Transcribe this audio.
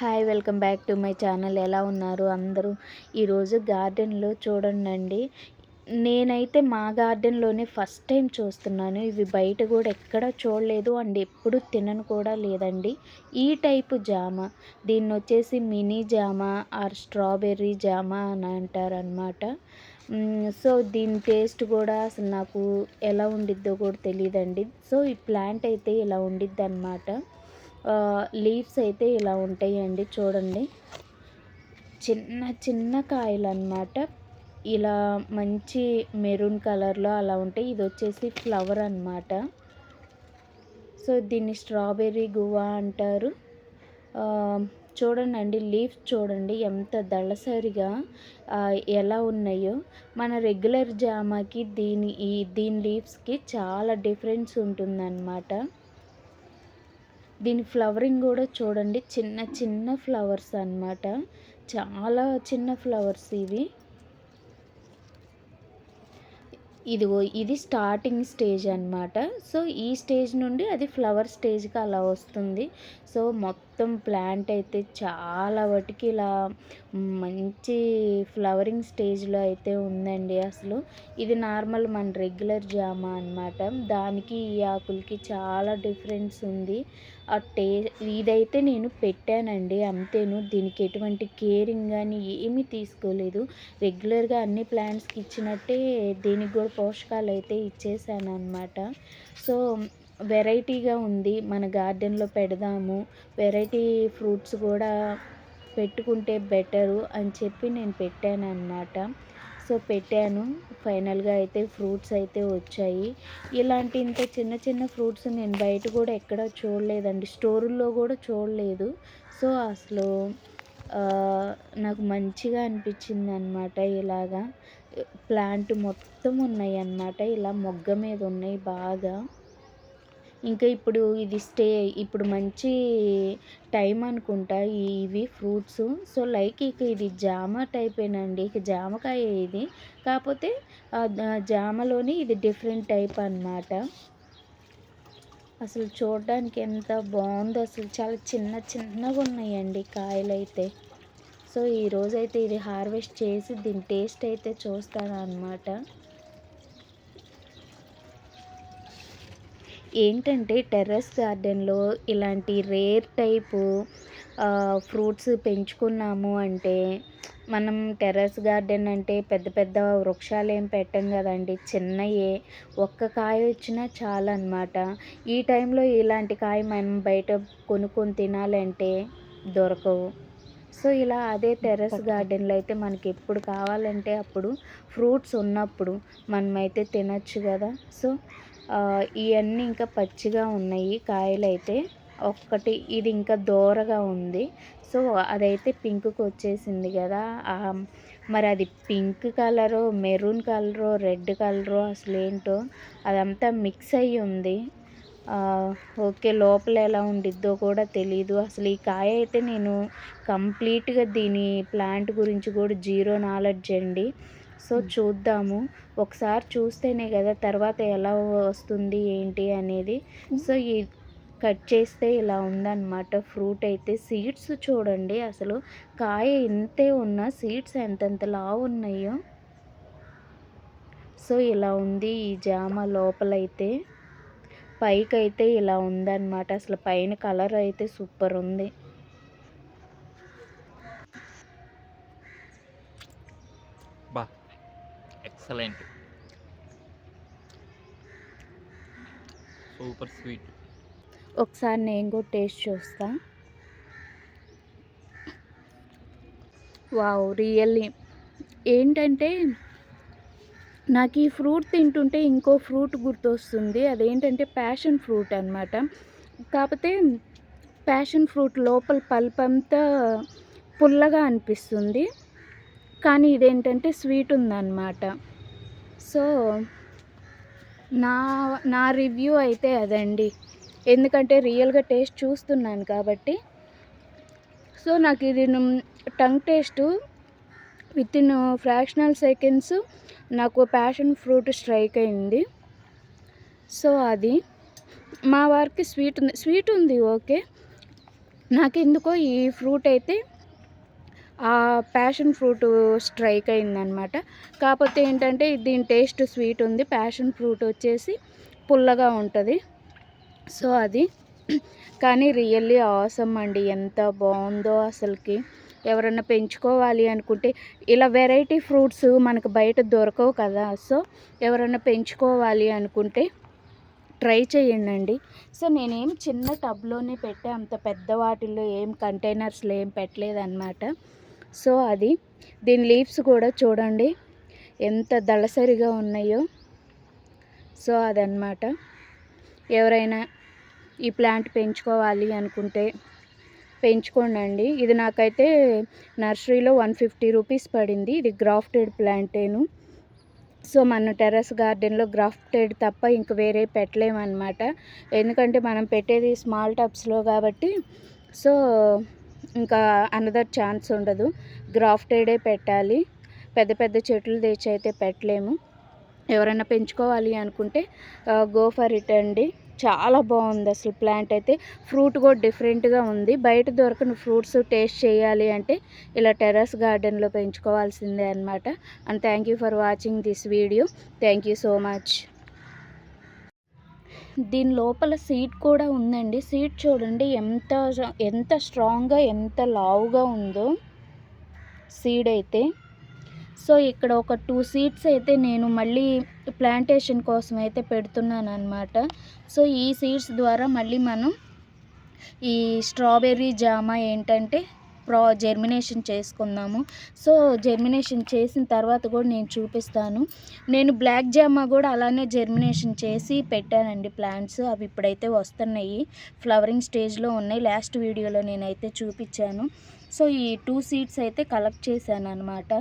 Hi welcome back to my channel. ఎలా ఉన్నారు అందరూ? ఈరోజు గార్డెన్లో చూడండి, నేనైతే మా గార్డెన్లోనే ఫస్ట్ టైం చూస్తున్నాను. ఇవి బయట కూడా ఎక్కడ చూడలేదు అండ్ ఎప్పుడు తినను కూడా లేదండి. ఈ టైపు జామ, దీన్ని వచ్చేసి మినీ జామ ఆర్ స్ట్రాబెర్రీ జామ అని అంటారనమాట. సో దీని టేస్ట్ కూడా అసలు నాకు ఎలా ఉండిద్దో కూడా తెలియదండి. సో ఈ ప్లాంట్ అయితే ఇలా ఉండిద్ది అనమాట. లీవ్స్ అయితే ఇలా ఉంటాయండి చూడండి. చిన్న చిన్న కాయలు అన్నమాట. ఇలా మంచి మెరూన్ కలర్లో అలా ఉంటాయి. ఇది వచ్చేసి ఫ్లవర్ అన్నమాట. సో దీన్ని స్ట్రాబెర్రీ గువా అంటారు. చూడండి, లీవ్స్ చూడండి ఎంత దళసరిగా ఎలా ఉన్నాయో. మన రెగ్యులర్ జామాకి దీని లీవ్స్కి చాలా డిఫరెన్స్ ఉంటుందన్నమాట. దీని ఫ్లవరింగ్ కూడా చూడండి, చిన్న చిన్న ఫ్లవర్స్ అన్నమాట. చాలా చిన్న ఫ్లవర్స్ ఇవి. ఇది స్టార్టింగ్ స్టేజ్ అన్నమాట. సో ఈ స్టేజ్ నుండి అది ఫ్లవర్ స్టేజ్కి అలా వస్తుంది. సో మొత్తం ప్లాంట్ అయితే చాలా వాటికి ఇలా మంచి ఫ్లవరింగ్ స్టేజ్లో అయితే ఉందండి. అసలు ఇది నార్మల్ మన రెగ్యులర్ జామ అన్నమాట. దానికి ఈ ఆకులకి చాలా డిఫరెన్స్ ఉంది. ఇదైతే నేను పెట్టానండి అంతేను. దీనికి ఎటువంటి కేరింగ్ కానీ ఏమీ తీసుకోలేదు. రెగ్యులర్గా అన్ని ప్లాంట్స్కి ఇచ్చినట్టే దీనికి కూడా పోషకాలు అయితే ఇచ్చేసాను అనమాట. సో వెరైటీగా ఉంది, మన గార్డెన్లో పెడదాము, వెరైటీ ఫ్రూట్స్ కూడా పెట్టుకుంటే బెటరు అని చెప్పి నేను పెట్టాను అనమాట. సో పెట్టాను, ఫైనల్గా అయితే ఫ్రూట్స్ అయితే వచ్చాయి. ఇలాంటి ఇంత చిన్న చిన్న ఫ్రూట్స్ నేను బయట కూడా ఎక్కడ చూడలేదండి, స్టోరుల్లో కూడా చూడలేదు. సో అసలు నాకు మంచిగా అనిపించింది అనమాట. ఇలాగా ప్లాంట్ మొత్తం ఉన్నాయి అన్నమాట, ఇలా మొగ్గ మీద ఉన్నాయి బాగా. ఇంకా ఇప్పుడు మంచి టైం అనుకుంటా ఇవి ఫ్రూట్స్. సో లైక్ ఇక ఇది జామ టైపేనండి, ఇక జామకాయ ఇది. కాకపోతే జామలోని ఇది డిఫరెంట్ టైప్ అన్నమాట. అసలు చూడడానికి ఎంత బాగుందో, అసలు చాలా చిన్న చిన్నగా ఉన్నాయండి కాయలు అయితే. సో ఈరోజైతే ఇది హార్వెస్ట్ చేసి దీని టేస్ట్ అయితే చూస్తాను అన్నమాట. ఏంటంటే టెర్రస్ గార్డెన్లో ఇలాంటి రేర్ టైపు ఫ్రూట్స్ పెంచుకున్నాము అంటే, మనం టెర్రస్ గార్డెన్ అంటే పెద్ద పెద్ద వృక్షాలు ఏం పెట్టం కదండి, చిన్నయే. ఒక్క కాయ వచ్చినా చాలన్నమాట. ఈ టైంలో ఇలాంటి కాయ మనం బయట కొనుక్కొని తినాలంటే దొరకవు. సో ఇలా అదే టెర్రస్ గార్డెన్లో అయితే మనకి ఎప్పుడు కావాలంటే అప్పుడు ఫ్రూట్స్ ఉన్నప్పుడు మనమైతే తినచ్చు కదా. సో ఇవన్నీ ఇంకా పచ్చిగా ఉన్నాయి కాయలైతే. ఇది ఇంకా దోరగా ఉంది. సో అదైతే పింక్కి వచ్చేసింది కదా. మరి అది పింక్ కలరో, మెరూన్ కలరో, రెడ్ కలరో అసలు ఏంటో అదంతా మిక్స్ అయ్యి ఉంది. ఓకే, లోపల ఎలా ఉండిద్దో కూడా తెలీదు. అసలు ఈ కాయ అయితే నేను కంప్లీట్గా దీని ప్లాంట్ గురించి కూడా జీరో నాలెడ్జ్ అండి. సో చూద్దాము, ఒకసారి చూస్తేనే కదా తర్వాత ఎలా వస్తుంది ఏంటి అనేది. సో ఈ కట్ చేస్తే ఇలా ఉందన్నమాట ఫ్రూట్ అయితే. సీడ్స్ చూడండి, అసలు కాయ ఇంతే ఉన్న సీడ్స్ ఎంతెంత లావు ఉన్నాయో. సో ఇలా ఉంది ఈ జామ లోపలైతే. పైకైతే ఇలా ఉందన్నమాట. అసలు పైన కలర్ అయితే సూపర్ ఉంది. బా ఎక్సలెంట్, సూపర్ స్వీట్. ఒకసారి నేను కూడా టేస్ట్ చూస్తా. వావ్, రియల్లీ ఏంటంటే నాకు ఈ ఫ్రూట్ తింటుంటే ఇంకో ఫ్రూట్ గుర్తొస్తుంది. అదేంటంటే ప్యాషన్ ఫ్రూట్ అనమాట. కాకపోతే ప్యాషన్ ఫ్రూట్ లోపల పల్ప్ అంతా పుల్లగా అనిపిస్తుంది, కానీ ఇదేంటంటే స్వీట్ ఉందన్నమాట. సో నా రివ్యూ అయితే అదండి, ఎందుకంటే రియల్గా టేస్ట్ చూస్తున్నాను కాబట్టి. సో నాకు ఇది tongue taste with in fractional seconds నాకు ప్యాషన్ ఫ్రూట్ స్ట్రైక్ అయింది. సో అది మా వారికి స్వీట్ ఉంది ఓకే, నాకెందుకో ఈ ఫ్రూట్ అయితే ప్యాషన్ ఫ్రూట్ స్ట్రైక్ అయిందనమాట. కాకపోతే ఏంటంటే దీని టేస్ట్ స్వీట్ ఉంది, ప్యాషన్ ఫ్రూట్ వచ్చేసి పుల్లగా ఉంటుంది. సో అది కానీ రియల్లీ ఆసమ్ అండి, ఎంత బాగుందో అసలుకి. ఎవరన్నా పెంచుకోవాలి అనుకుంటే ఇలా వెరైటీ ఫ్రూట్స్ మనకు బయట దొరకవు కదా. సో ఎవరన్నా పెంచుకోవాలి అనుకుంటే ట్రై చేయండి. సో నేనేం చిన్న టబ్లోనే పెట్టా, అంత పెద్ద వాటిల్లో ఏం కంటైనర్స్లో ఏం పెట్టలేదన్నమాట. సో అది దీని లీవ్స్ కూడా చూడండి ఎంత దళసరిగా ఉన్నాయో. సో అదనమాట. ఎవరైనా ఈ ప్లాంట్ పెంచుకోవాలి అనుకుంటే పెంచుకోండి. ఇది నాకైతే నర్సరీలో 150 రూపీస్ పడింది. ఇది గ్రాఫ్టెడ్ ప్లాంటేను. సో మన టెర్రస్ గార్డెన్లో గ్రాఫ్టెడ్ తప్ప ఇంక వేరే పెట్టలేమన్నమాట. ఎందుకంటే మనం పెట్టేది స్మాల్ టబ్స్లో కాబట్టి సో ఇంకా అనదర్ ఛాన్స్ ఉండదు, గ్రాఫ్టెడే పెట్టాలి. పెద్ద పెద్ద చెట్లు తెచ్చి అయితే పెట్టలేము. ఎవరైనా పెంచుకోవాలి అనుకుంటే గో ఫర్ ఇట్ అండి. చాలా బాగుంది అసలు ప్లాంట్ అయితే. ఫ్రూట్ కూడా డిఫరెంట్గా ఉంది. బయట దొరకని ఫ్రూట్స్ టేస్ట్ చేయాలి అంటే ఇలా టెర్రస్ గార్డెన్లో పెంచుకోవాల్సిందే అనమాట. And thank you for watching this video. Thank you so much. దీని లోపల సీడ్ కూడా ఉందండి. సీడ్ చూడండి ఎంత ఎంత స్ట్రాంగ్గా ఎంత లావుగా ఉందో సీడ్ అయితే. సో ఇక్కడ ఒక 2 సీడ్స్ అయితే నేను మళ్ళీ ప్లాంటేషన్ కోసం అయితే పెడుతున్నాను అనమాట. సో ఈ సీడ్స్ ద్వారా మళ్ళీ మనం ఈ స్ట్రాబెర్రీ జామ ఏంటంటే జెర్మినేషన్ చేసుకుందాము. సో జెర్మినేషన్ చేసిన తర్వాత కూడా నేను చూపిస్తాను. నేను బ్లాక్ జామ కూడా అలానే జెర్మినేషన్ చేసి పెట్టానండి ప్లాంట్స్. అవి ఇప్పుడైతే వస్తున్నాయి, ఫ్లవరింగ్ స్టేజ్లో ఉన్నాయి. లాస్ట్ వీడియోలో నేనైతే చూపించాను. సో ఈ 2 సీడ్స్ అయితే కలెక్ట్ చేశాను అనమాట.